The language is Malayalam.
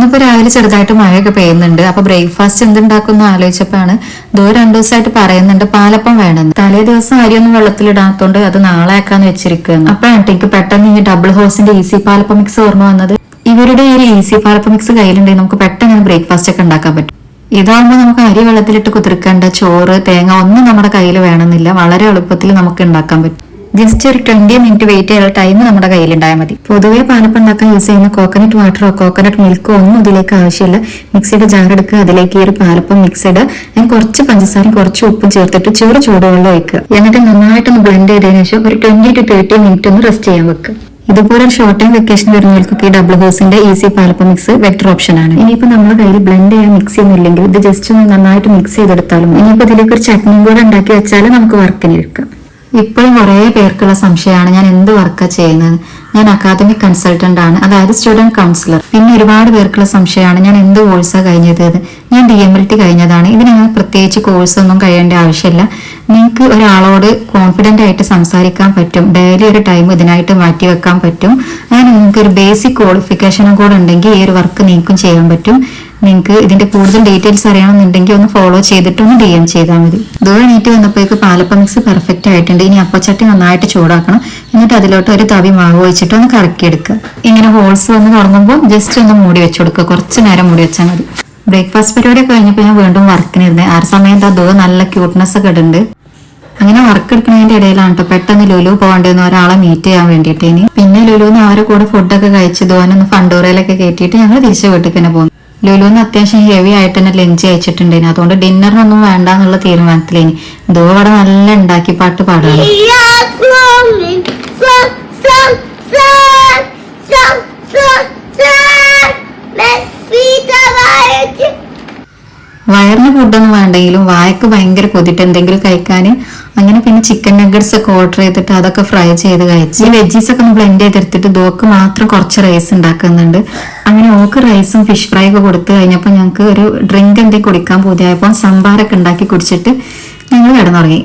ഇന്നിപ്പോ രാവിലെ ചെറുതായിട്ട് മഴയൊക്കെ പെയ്യുന്നുണ്ട്. അപ്പൊ ബ്രേക്ക്ഫാസ്റ്റ് എന്തുണ്ടാക്കുന്ന ആലോചിച്ചപ്പോഴാണ് 2 ദിവസമായിട്ട് പറയുന്നുണ്ട് പാലപ്പം വേണമെന്ന്. തലേ ദിവസം അരിയൊന്നും വെള്ളത്തിലിടാത്തോണ്ട് അത് നാളെ ആക്കാന്ന് വെച്ചിരിക്കുന്നു. അപ്പോഴാണ് എനിക്ക് പെട്ടെന്ന് ഈ ഡബിൾ ഹോഴ്സിന്റെ ഈസി പാലപ്പം മിക്സ് ഓർമ്മ വന്നത്. ഇവരുടെ ഈ ഈസി പാലപ്പം മിക്സ് കയ്യിലുണ്ടെങ്കിൽ നമുക്ക് പെട്ടെന്ന് ബ്രേക്ക്ഫാസ്റ്റ് ഒക്കെ ഉണ്ടാക്കാൻ പറ്റും. ഇതാകുമ്പോൾ നമുക്ക് അരി വെള്ളത്തിലിട്ട് കുതിർക്കേണ്ട ചോറ് തേങ്ങ ഒന്നും നമ്മുടെ കയ്യിൽ വേണമെന്നില്ല. വളരെ എളുപ്പത്തിൽ നമുക്ക് ഉണ്ടാക്കാൻ പറ്റും. ജസ്റ്റ് ഒരു 20 മിനിറ്റ് വെയിറ്റ് ചെയ്യാനുള്ള ടൈം നമ്മുടെ കയ്യിലുണ്ടായാൽ മതി. പൊതുവെ പാലപ്പം ഉണ്ടാക്കാൻ യൂസ് ചെയ്യുന്ന കോക്കനട്ട് വാട്ടറോ കോക്കനട്ട് മിൽക്കോ ഒന്നും ഇതിലേക്ക് ആവശ്യമില്ല. മിക്സിയുടെ ജാർ എടുക്കുക, അതിലേക്ക് ഈ ഒരു പാലപ്പം മിക്സ് ഇടുക, ഞാൻ കുറച്ച് പഞ്ചസാരയും കുറച്ച് ഉപ്പും ചേർത്തിട്ട് ചൂടുവെള്ളം ഒഴിക്കുക. എന്നിട്ട് നന്നായിട്ടൊന്ന് ബ്ലെൻഡ് ചെയ്തതിനു ശേഷം ഒരു 20 to 30 മിനിറ്റ് ഒന്ന് റെസ്റ്റ് ചെയ്യാൻ വെക്കുക. ഇതുപോലെ ഒരു ഷോർട്ട് ടൈം വെക്കേഷൻ വരുന്നവർക്കൊക്കെ ഈ ഡബിൾ ഹോഴ്സിന്റെ easy palappam mix better option ആണ്. ഇനിയിപ്പോ നമ്മുടെ കയ്യിൽ ബ്ലെൻഡ് ചെയ്യാൻ മിക്സ് ചെയ്യുന്നില്ലെങ്കിൽ ഇത് ജസ്റ്റ് ഒന്ന് നന്നായിട്ട് മിക്സ് ചെയ്തെടുത്താലും ഇനിയിപ്പോ ഇതിലേക്ക് ഒരു ചട്നിയും കൂടെ ഉണ്ടാക്കി വെച്ചാലും നമുക്ക് വർക്കിന് എടുക്കാം. ഇപ്പോഴും കുറേ പേർക്കുള്ള സംശയമാണ് ഞാൻ എന്ത് വർക്കാ ചെയ്യുന്നത്. ഞാൻ അക്കാദമിക് കൺസൾട്ടന്റ് ആണ്, അതായത് സ്റ്റുഡന്റ് കൗൺസിലർ. പിന്നെ ഒരുപാട് പേർക്കുള്ള സംശയമാണ് ഞാൻ എന്ത് കോഴ്സാ കഴിഞ്ഞത്. ഞാൻ DMLT കഴിഞ്ഞതാണ്. ഇതിന് പ്രത്യേകിച്ച് കോഴ്സ് ഒന്നും കഴിയേണ്ട ആവശ്യമില്ല. നിങ്ങൾക്ക് ഒരാളോട് കോൺഫിഡന്റ് ആയിട്ട് സംസാരിക്കാൻ പറ്റും. ഡെയിലി ഒരു ടൈം ഇതിനായിട്ട് മാറ്റി വെക്കാൻ പറ്റും. അങ്ങനെ നിങ്ങൾക്ക് ഒരു ബേസിക് ക്വാളിഫിക്കേഷനും കൂടെ ഉണ്ടെങ്കിൽ ഈ ഒരു വർക്ക് നിങ്ങൾക്കും ചെയ്യാൻ പറ്റും. നിങ്ങൾക്ക് ഇതിന്റെ കൂടുതൽ ഡീറ്റെയിൽസ് അറിയണമെന്നുണ്ടെങ്കിൽ ഒന്ന് ഫോളോ ചെയ്തിട്ട് ഒന്ന് DM ചെയ്താൽ മതി. നീറ്റ് വന്നപ്പോഴേക്ക് പാലപ്പം മിക്സ് പെർഫെക്റ്റ് ആയിട്ടുണ്ട്. ഇനി അപ്പച്ചട്ടി നന്നായിട്ട് ചൂടാക്കണം. എന്നിട്ട് അതിലോട്ട് ഒരു തവി മാവ് ഒഴിച്ചിട്ട് ഒന്ന് കറക്കിയെടുക്കുക. ഇങ്ങനെ ഹോൾസ് വന്ന് തുടങ്ങുമ്പോൾ ജസ്റ്റ് ഒന്ന് മൂടി വെച്ചു കൊടുക്കുക. കുറച്ച് നേരം മൂടി വെച്ചാൽ മതി. ബ്രേക്ക്ഫാസ്റ്റ് പരിപാടി കഴിഞ്ഞപ്പോൾ ഞാൻ വീണ്ടും വർക്കിനിരുന്നത്. ആ സമയത്ത് അതോ നല്ല ക്യൂട്ട്നെസ് ഒക്കെ ഉണ്ട്. അങ്ങനെ വർക്ക് എടുക്കുന്നതിന്റെ ഇടയിലാണ് കേട്ടോ പെട്ടെന്ന് ലുലു പോകേണ്ടെന്ന് ഒരാളെ മീറ്റ് ചെയ്യാൻ വേണ്ടിയിട്ട്. പിന്നെ ലുലുന്ന് അവരെ കൂടെ ഫുഡൊക്കെ കഴിച്ച് ദോനൊന്ന് ഫണ്ടൂറയിലൊക്കെ കയറ്റിയിട്ട് ഞങ്ങൾ തിരിച്ചു വീട്ടിൽ തന്നെ പോകുന്നു. ലുലുന്ന് അത്യാവശ്യം ഹെവി ആയിട്ട് തന്നെ ലഞ്ച് കഴിച്ചിട്ടുണ്ടേന്. അതുകൊണ്ട് ഡിന്നറിനൊന്നും വേണ്ട എന്നുള്ള തീരുമാനത്തിലേനി. ഇവിടെ നല്ല ഉണ്ടാക്കി പാട്ട് പാടാണ്. വയറിന് ഫുഡൊന്നും വേണ്ടെങ്കിലും വായക്ക് ഭയങ്കര കൊതിട്ട് എന്തെങ്കിലും കഴിക്കാൻ. അങ്ങനെ പിന്നെ ചിക്കൻ നഗറ്റ്സ് ഒക്കെ ഓർഡർ ചെയ്തിട്ട് അതൊക്കെ ഫ്രൈ ചെയ്ത് കഴിച്ച് ഈ വെജീസ് ഒക്കെ ഒന്ന് ബ്ലെൻഡ് ചെയ്തെടുത്തിട്ട് ദോക്ക് മാത്രം കുറച്ച് റൈസ് ഉണ്ടാക്കുന്നുണ്ട്. അങ്ങനെ ഓക്ക് റൈസും ഫിഷ് ഫ്രൈ ഒക്കെ കൊടുത്തു കഴിഞ്ഞപ്പോൾ ഞങ്ങൾക്ക് ഒരു ഡ്രിങ്ക് എന്തെങ്കിലും കുടിക്കാൻ പൂതിയായപ്പോൾ സംഭാരൊക്കെ ഉണ്ടാക്കി കുടിച്ചിട്ട് ഞങ്ങൾ കിടന്നുറങ്ങി.